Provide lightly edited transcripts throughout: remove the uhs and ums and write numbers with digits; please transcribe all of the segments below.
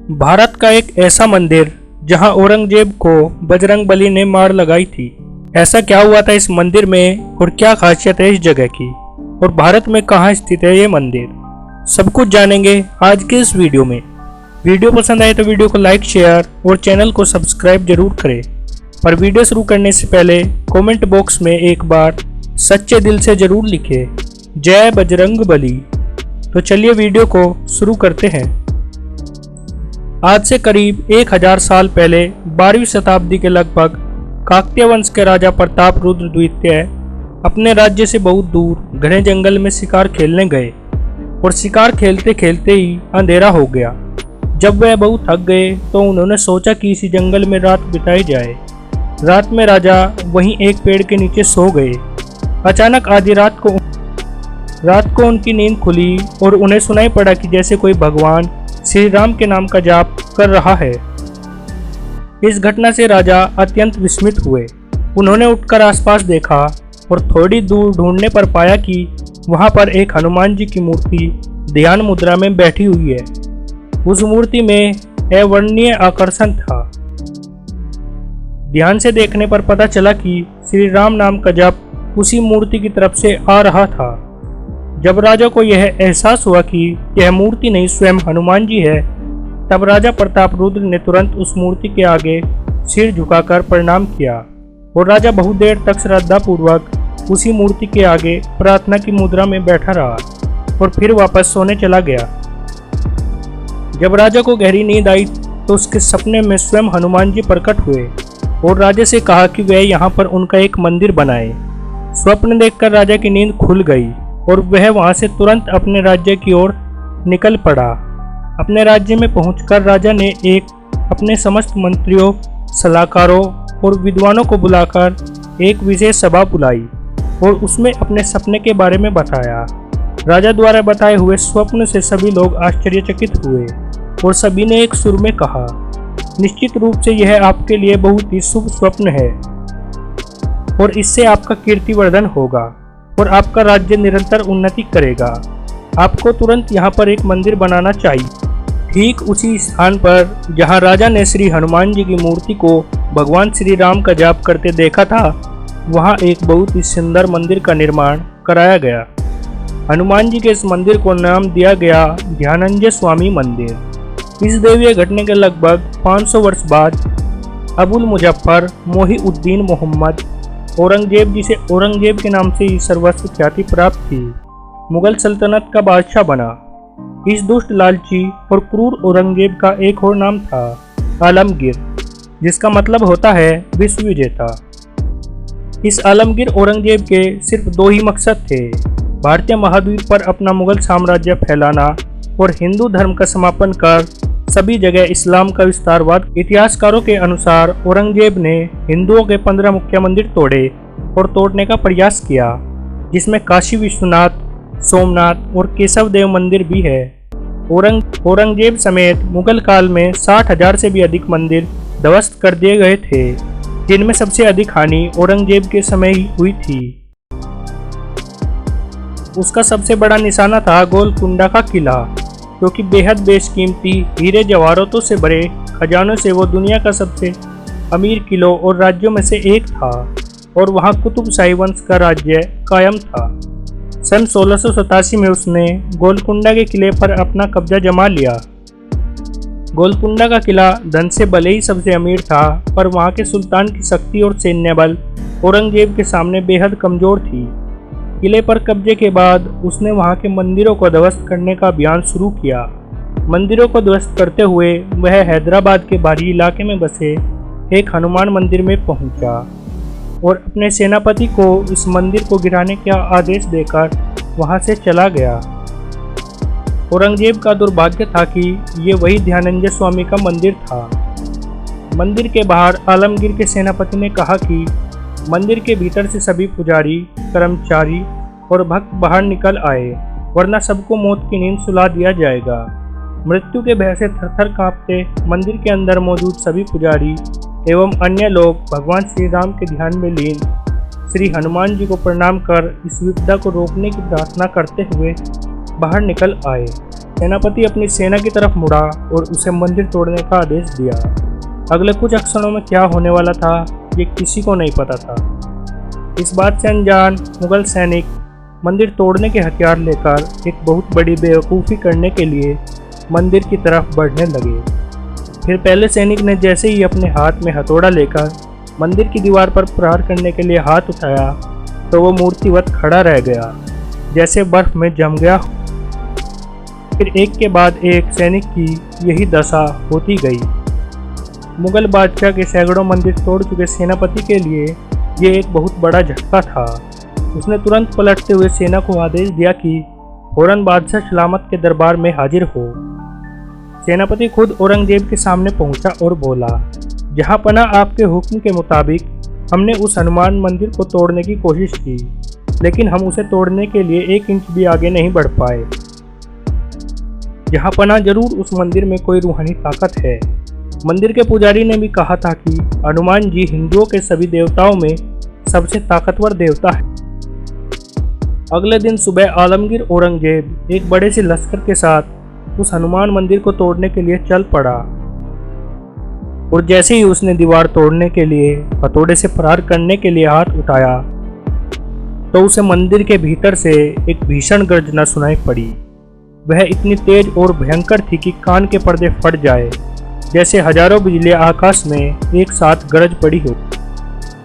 भारत का एक ऐसा मंदिर जहां औरंगजेब को बजरंगबली ने मार लगाई थी। ऐसा क्या हुआ था इस मंदिर में और क्या खासियत है इस जगह की, और भारत में कहां स्थित है ये मंदिर, सब कुछ जानेंगे आज के इस वीडियो में। वीडियो पसंद आए तो वीडियो को लाइक, शेयर और चैनल को सब्सक्राइब जरूर करें। पर वीडियो शुरू करने से पहले कमेंट बॉक्स में एक बार सच्चे दिल से जरूर लिखें, जय बजरंगबली। तो चलिए वीडियो को शुरू करते हैं। आज से करीब 1000 साल पहले 12वीं शताब्दी के लगभग काकतीय वंश के राजा प्रतापरुद्र द्वितीय अपने राज्य से बहुत दूर घने जंगल में शिकार खेलने गए और शिकार खेलते खेलते ही अंधेरा हो गया। जब वह बहुत थक गए तो उन्होंने सोचा कि इसी जंगल में रात बिताई जाए। रात में राजा वहीं एक पेड़ के नीचे सो गए। अचानक आधी रात को उनकी नींद खुली और उन्हें सुनाई पड़ा कि जैसे कोई भगवान श्री राम के नाम का जाप कर रहा है। इस घटना से राजा अत्यंत विस्मित हुए। उन्होंने उठकर आसपास देखा और थोड़ी दूर ढूंढने पर पाया कि वहां पर एक हनुमान जी की मूर्ति ध्यान मुद्रा में बैठी हुई है। उस मूर्ति में अवर्णनीय आकर्षण था। ध्यान से देखने पर पता चला कि श्री राम नाम का जाप उसी मूर्ति की तरफ से आ रहा था। जब राजा को यह एहसास हुआ कि यह मूर्ति नहीं स्वयं हनुमान जी है, तब राजा प्रतापरुद्र ने तुरंत उस मूर्ति के आगे सिर झुकाकर प्रणाम किया और राजा बहुत देर तक श्रद्धापूर्वक उसी मूर्ति के आगे प्रार्थना की मुद्रा में बैठा रहा और फिर वापस सोने चला गया। जब राजा को गहरी नींद आई तो उसके सपने में स्वयं हनुमान जी प्रकट हुए और राजा से कहा कि वह यहाँ पर उनका एक मंदिर बनाए। स्वप्न देखकर राजा की नींद खुल गई और वह वहां से तुरंत अपने राज्य की ओर निकल पड़ा। अपने राज्य में पहुंचकर राजा ने अपने समस्त मंत्रियों, सलाहकारों और विद्वानों को बुलाकर एक विशेष सभा बुलाई और उसमें अपने सपने के बारे में बताया। राजा द्वारा बताए हुए स्वप्न से सभी लोग आश्चर्यचकित हुए और सभी ने एक सुर में कहा, निश्चित रूप से यह आपके लिए बहुत ही शुभ स्वप्न है और इससे आपका कीर्तिवर्धन होगा और आपका राज्य निरंतर उन्नति करेगा। आपको तुरंत यहाँ पर एक मंदिर बनाना चाहिए। ठीक उसी स्थान पर जहाँ राजा ने श्री हनुमान जी की मूर्ति को भगवान श्री राम का जाप करते देखा था, वहाँ एक बहुत ही सुंदर मंदिर का निर्माण कराया गया। हनुमान जी के इस मंदिर को नाम दिया गया ध्यानंजय स्वामी मंदिर। इस दैवीय घटना के लगभग 500 वर्ष बाद अबुल मुजफ्फर मोहिउद्दीन मोहम्मद औरंगजेब, जिसे औरंगजेब के नाम से ही सर्वस्व ख्याति प्राप्त थी, मुगल सल्तनत का बादशाह बना। इस दुष्ट, लालची और क्रूर औरंगजेब का एक और नाम था आलमगीर, जिसका मतलब होता है विश्व विजेता। इस आलमगीर औरंगजेब के सिर्फ 2 ही मकसद थे, भारतीय महाद्वीप पर अपना मुगल साम्राज्य फैलाना और हिंदू धर्म का समापन कर सभी जगह इस्लाम का विस्तारवाद। इतिहासकारों के अनुसार औरंगजेब ने हिंदुओं के 15 मुख्य मंदिर तोड़े और तोड़ने का प्रयास किया, जिसमें काशी विश्वनाथ, सोमनाथ और केशव देव मंदिर भी है। औरंगजेब समेत मुगल काल में 60,000 से भी अधिक मंदिर ध्वस्त कर दिए गए थे, जिनमें सबसे अधिक हानि औरंगजेब के समय ही हुई थी। उसका सबसे बड़ा निशाना था गोलकुंडा का किला, क्योंकि बेहद बेशकीमती हीरे जवाहरातों से भरे खजानों से वो दुनिया का सबसे अमीर किलों और राज्यों में से एक था और वहाँ कुतुब शाही वंश का राज्य कायम था। सन 1687 में उसने गोलकुंडा के किले पर अपना कब्जा जमा लिया। गोलकुंडा का किला धन से भले ही सबसे अमीर था, पर वहाँ के सुल्तान की शक्ति और सैन्य बल औरंगजेब के सामने बेहद कमजोर थी। किले पर कब्जे के बाद उसने वहां के मंदिरों को ध्वस्त करने का अभियान शुरू किया। मंदिरों को ध्वस्त करते हुए वह हैदराबाद के बाहरी इलाके में बसे एक हनुमान मंदिर में पहुंचा और अपने सेनापति को इस मंदिर को गिराने का आदेश देकर वहां से चला गया। औरंगजेब का दुर्भाग्य था कि ये वही ध्यानंजय स्वामी का मंदिर था। मंदिर के बाहर आलमगीर के सेनापति ने कहा कि मंदिर के भीतर से सभी पुजारी, कर्मचारी और भक्त बाहर निकल आए, वरना सबको मौत की नींद सुला दिया जाएगा। मृत्यु के भय से थरथर कांपते मंदिर के अंदर मौजूद सभी पुजारी एवं अन्य लोग भगवान श्री राम के ध्यान में लीन श्री हनुमान जी को प्रणाम कर इस विपदा को रोकने की प्रार्थना करते हुए बाहर निकल आए। सेनापति अपनी सेना की तरफ मुड़ा और उसे मंदिर तोड़ने का आदेश दिया। अगले कुछ क्षणों में क्या होने वाला था ये किसी को नहीं पता था। इस बात से अनजान मुगल सैनिक मंदिर तोड़ने के हथियार लेकर एक बहुत बड़ी बेवकूफ़ी करने के लिए मंदिर की तरफ बढ़ने लगे। फिर पहले सैनिक ने जैसे ही अपने हाथ में हथौड़ा लेकर मंदिर की दीवार पर प्रहार करने के लिए हाथ उठाया तो वो मूर्तिवत खड़ा रह गया, जैसे बर्फ में जम गया। फिर एक के बाद एक सैनिक की यही दशा होती गई। मुगल बादशाह के सैकड़ों मंदिर तोड़ चुके सेनापति के लिए ये एक बहुत बड़ा झटका था। उसने तुरंत पलटते हुए सेना को आदेश दिया कि फौरन बादशाह सलामत के दरबार में हाजिर हो। सेनापति खुद औरंगजेब के सामने पहुंचा और बोला, जहां पना आपके हुक्म के मुताबिक हमने उस हनुमान मंदिर को तोड़ने की कोशिश की, लेकिन हम उसे तोड़ने के लिए 1 इंच भी आगे नहीं बढ़ पाए। जहां पना जरूर उस मंदिर में कोई रूहानी ताकत है। मंदिर के पुजारी ने भी कहा था कि हनुमान जी हिंदुओं के सभी देवताओं में सबसे ताकतवर देवता है। अगले दिन सुबह आलमगीर औरंगजेब एक बड़े से लश्कर के साथ उस हनुमान मंदिर को तोड़ने के लिए चल पड़ा और जैसे ही उसने दीवार तोड़ने के लिए हथौड़े से प्रहार करने के लिए हाथ उठाया तो उसे मंदिर के भीतर से एक भीषण गर्जना सुनाई पड़ी। वह इतनी तेज और भयंकर थी कि कान के पर्दे फट जाए, जैसे हजारों बिजलियां आकाश में एक साथ गरज पड़ी हो।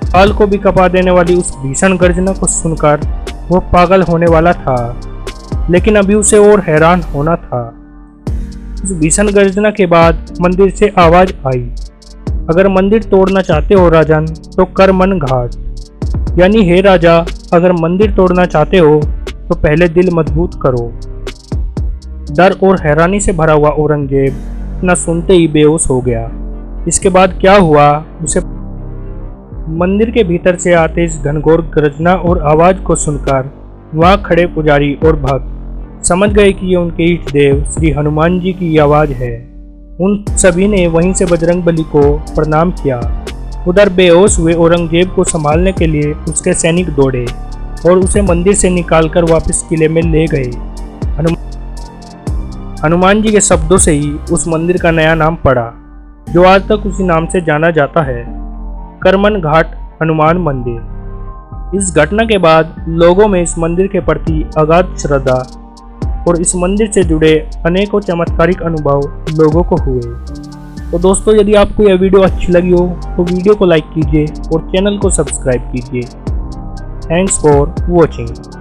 काल को भी कपा देने वाली उस भीषण गर्जना को सुनकर वो पागल होने वाला था, लेकिन अभी उसे और हैरान होना था। उस भीषण गर्जना के बाद मंदिर से आवाज आई, अगर मंदिर तोड़ना चाहते हो राजन तो कर मन घाट, यानी हे राजा अगर मंदिर तोड़ना चाहते हो तो पहले दिल मजबूत करो। डर और हैरानी से भरा हुआ औरंगजेब इतना सुनते ही बेहोश हो गया। इसके बाद क्या हुआ उसे मंदिर के भीतर से आते इस घनघोर गर्जना और आवाज को सुनकर वहां खड़े पुजारी और भक्त समझ गए कि ये उनके इष्ट देव श्री हनुमान जी की आवाज है। उन सभी ने वहीं से बजरंगबली को प्रणाम किया। उधर बेहोश हुए औरंगजेब को संभालने के लिए उसके सैनिक दौड़े और उसे मंदिर से निकालकर वापस किले में ले गए। हनुमान जी के शब्दों से ही उस मंदिर का नया नाम पड़ा, जो आज तक उसी नाम से जाना जाता है, करमन घाट हनुमान मंदिर। इस घटना के बाद लोगों में इस मंदिर के प्रति अगाध श्रद्धा और इस मंदिर से जुड़े अनेकों चमत्कारिक अनुभव लोगों को हुए। तो दोस्तों, यदि आपको यह वीडियो अच्छी लगी हो तो वीडियो को लाइक कीजिए और चैनल को सब्सक्राइब कीजिए। Thanks for watching.